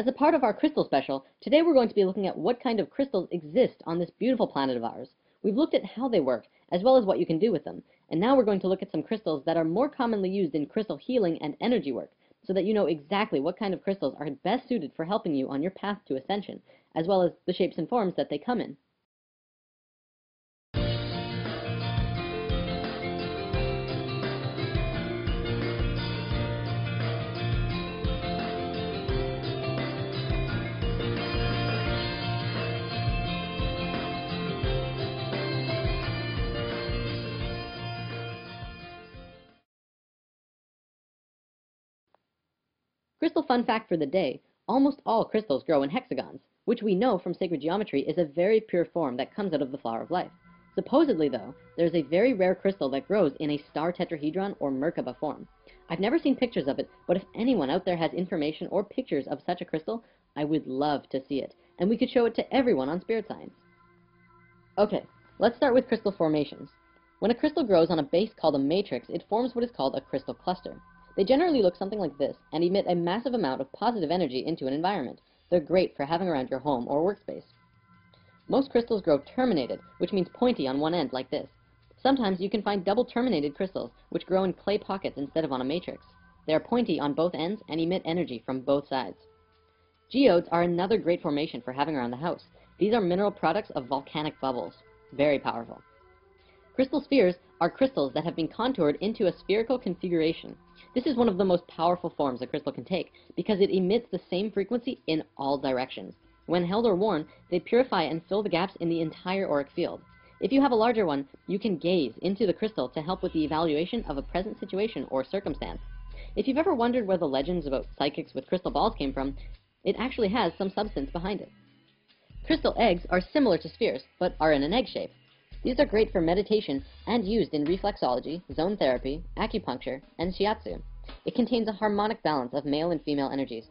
As a part of our crystal special, today we're going to be looking at what kind of crystals exist on this beautiful planet of ours. We've looked at how they work, as well as what you can do with them, and now we're going to look at some crystals that are more commonly used in crystal healing and energy work, so that you know exactly what kind of crystals are best suited for helping you on your path to ascension, as well as the shapes and forms that they come in. Crystal fun fact for the day, almost all crystals grow in hexagons, which we know from sacred geometry is a very pure form that comes out of the flower of life. Supposedly, though, there's a very rare crystal that grows in a star tetrahedron or Merkaba form. I've never seen pictures of it, but if anyone out there has information or pictures of such a crystal, I would love to see it, and we could show it to everyone on Spirit Science. Okay, let's start with crystal formations. When a crystal grows on a base called a matrix, it forms what is called a crystal cluster. They generally look something like this and emit a massive amount of positive energy into an environment. They're great for having around your home or workspace. Most crystals grow terminated, which means pointy on one end like this. Sometimes you can find double terminated crystals, which grow in clay pockets instead of on a matrix. They are pointy on both ends and emit energy from both sides. Geodes are another great formation for having around the house. These are mineral products of volcanic bubbles. Very powerful. Crystal spheres are crystals that have been contoured into a spherical configuration. This is one of the most powerful forms a crystal can take because it emits the same frequency in all directions. When held or worn, they purify and fill the gaps in the entire auric field. If you have a larger one, you can gaze into the crystal to help with the evaluation of a present situation or circumstance. If you've ever wondered where the legends about psychics with crystal balls came from, it actually has some substance behind it. Crystal eggs are similar to spheres, but are in an egg shape. These are great for meditation and used in reflexology, zone therapy, acupuncture, and shiatsu. It contains a harmonic balance of male and female energies.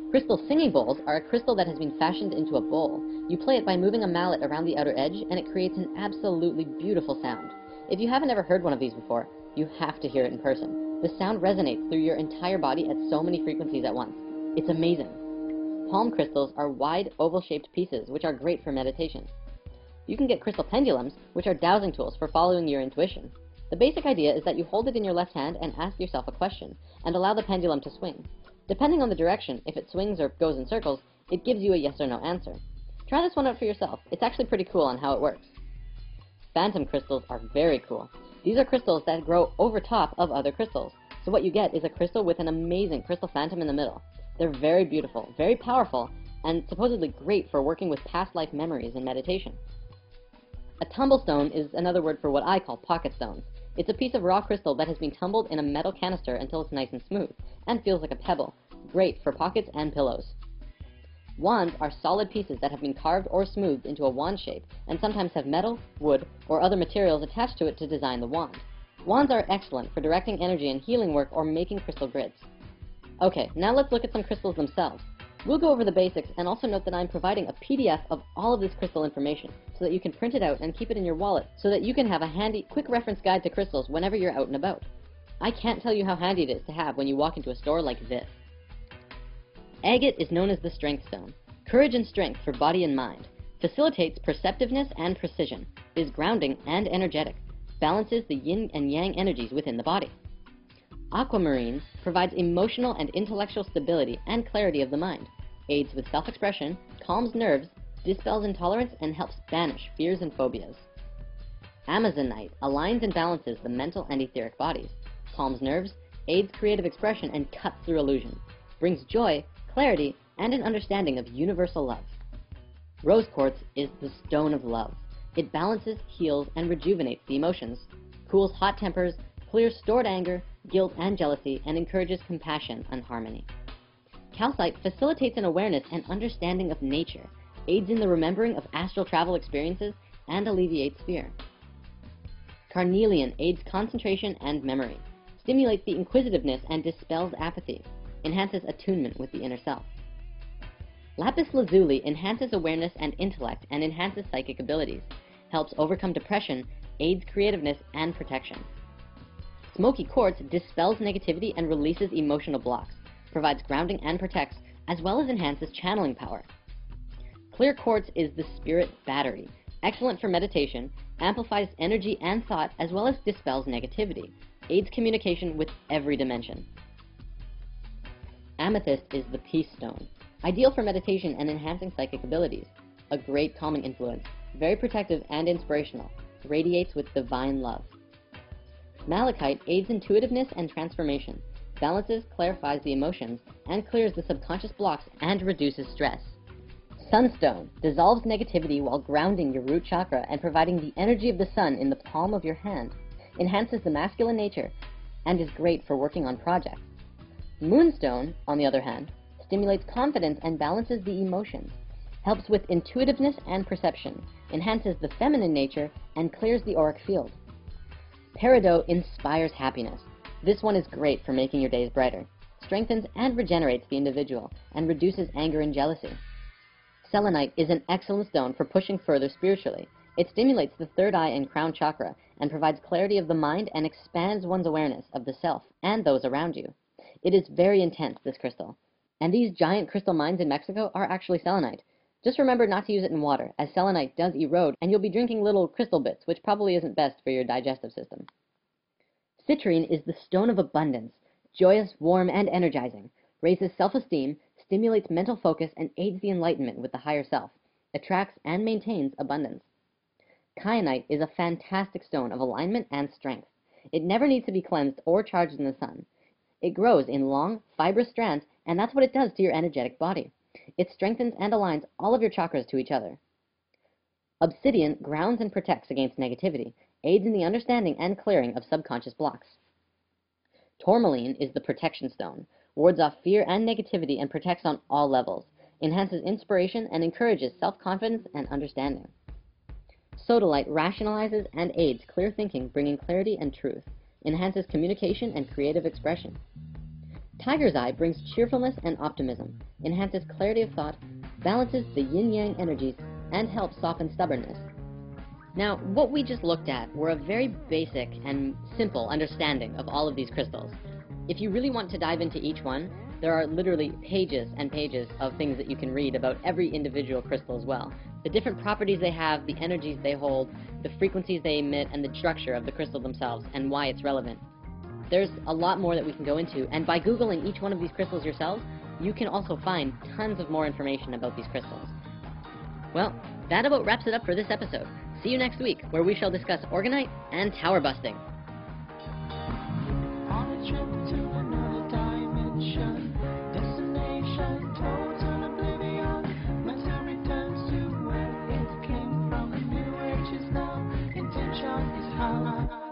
Crystal singing bowls are a crystal that has been fashioned into a bowl. You play it by moving a mallet around the outer edge, and it creates an absolutely beautiful sound. If you haven't ever heard one of these before, you have to hear it in person. The sound resonates through your entire body at so many frequencies at once. It's amazing. Palm crystals are wide, oval-shaped pieces, which are great for meditation. You can get crystal pendulums, which are dowsing tools for following your intuition. The basic idea is that you hold it in your left hand and ask yourself a question, and allow the pendulum to swing. Depending on the direction, if it swings or goes in circles, it gives you a yes or no answer. Try this one out for yourself. It's actually pretty cool on how it works. Phantom crystals are very cool. These are crystals that grow over top of other crystals. So what you get is a crystal with an amazing crystal phantom in the middle. They're very beautiful, very powerful, and supposedly great for working with past life memories in meditation. A tumblestone is another word for what I call pocket stones. It's a piece of raw crystal that has been tumbled in a metal canister until it's nice and smooth, and feels like a pebble. Great for pockets and pillows. Wands are solid pieces that have been carved or smoothed into a wand shape, and sometimes have metal, wood, or other materials attached to it to design the wand. Wands are excellent for directing energy in healing work or making crystal grids. Okay, now let's look at some crystals themselves. We'll go over the basics and also note that I'm providing a PDF of all of this crystal information so that you can print it out and keep it in your wallet so that you can have a handy, quick reference guide to crystals whenever you're out and about. I can't tell you how handy it is to have when you walk into a store like this. Agate is known as the strength stone. Courage and strength for body and mind. Facilitates perceptiveness and precision. Is grounding and energetic. Balances the yin and yang energies within the body. Aquamarine provides emotional and intellectual stability and clarity of the mind, aids with self-expression, calms nerves, dispels intolerance, and helps banish fears and phobias. Amazonite aligns and balances the mental and etheric bodies, calms nerves, aids creative expression, and cuts through illusion, brings joy, clarity, and an understanding of universal love. Rose quartz is the stone of love. It balances, heals, and rejuvenates the emotions, cools hot tempers, clears stored anger, guilt, and jealousy, and encourages compassion and harmony. Calcite facilitates an awareness and understanding of nature, aids in the remembering of astral travel experiences, and alleviates fear. Carnelian aids concentration and memory, stimulates the inquisitiveness and dispels apathy, enhances attunement with the inner self. Lapis lazuli enhances awareness and intellect and enhances psychic abilities, helps overcome depression, aids creativeness and protection. Smoky quartz dispels negativity and releases emotional blocks, provides grounding and protects, as well as enhances channeling power. Clear quartz is the spirit battery, excellent for meditation, amplifies energy and thought, as well as dispels negativity, aids communication with every dimension. Amethyst is the peace stone, ideal for meditation and enhancing psychic abilities, a great calming influence, very protective and inspirational, radiates with divine love. Malachite aids intuitiveness and transformation, balances, clarifies the emotions, and clears the subconscious blocks and reduces stress. Sunstone dissolves negativity while grounding your root chakra and providing the energy of the sun in the palm of your hand, enhances the masculine nature, and is great for working on projects. Moonstone, on the other hand, stimulates confidence and balances the emotions, helps with intuitiveness and perception, enhances the feminine nature, and clears the auric field. Peridot inspires happiness. This one is great for making your days brighter, strengthens and regenerates the individual, and reduces anger and jealousy. Selenite is an excellent stone for pushing further spiritually. It stimulates the third eye and crown chakra and provides clarity of the mind and expands one's awareness of the self and those around you. It is very intense, this crystal. And these giant crystal mines in Mexico are actually selenite. Just remember not to use it in water, as selenite does erode, and you'll be drinking little crystal bits, which probably isn't best for your digestive system. Citrine is the stone of abundance, joyous, warm, and energizing, raises self-esteem, stimulates mental focus, and aids the enlightenment with the higher self, attracts and maintains abundance. Kyanite is a fantastic stone of alignment and strength. It never needs to be cleansed or charged in the sun. It grows in long, fibrous strands, and that's what it does to your energetic body. It strengthens and aligns all of your chakras to each other. Obsidian grounds and protects against negativity, aids in the understanding and clearing of subconscious blocks. Tourmaline is the protection stone, wards off fear and negativity and protects on all levels, enhances inspiration and encourages self-confidence and understanding. Sodalite rationalizes and aids clear thinking, bringing clarity and truth, enhances communication and creative expression. Tiger's Eye brings cheerfulness and optimism, enhances clarity of thought, balances the yin-yang energies, and helps soften stubbornness. Now, what we just looked at were a very basic and simple understanding of all of these crystals. If you really want to dive into each one, there are literally pages and pages of things that you can read about every individual crystal as well. The different properties they have, the energies they hold, the frequencies they emit, and the structure of the crystal themselves, and why it's relevant. There's a lot more that we can go into, and by Googling each one of these crystals yourselves, you can also find tons of more information about these crystals. Well, that about wraps it up for this episode. See you next week, where we shall discuss orgonite and tower busting. On a trip to another dimension, destination, total oblivion. Matter returns to where it came from. A new age is now, intention is how.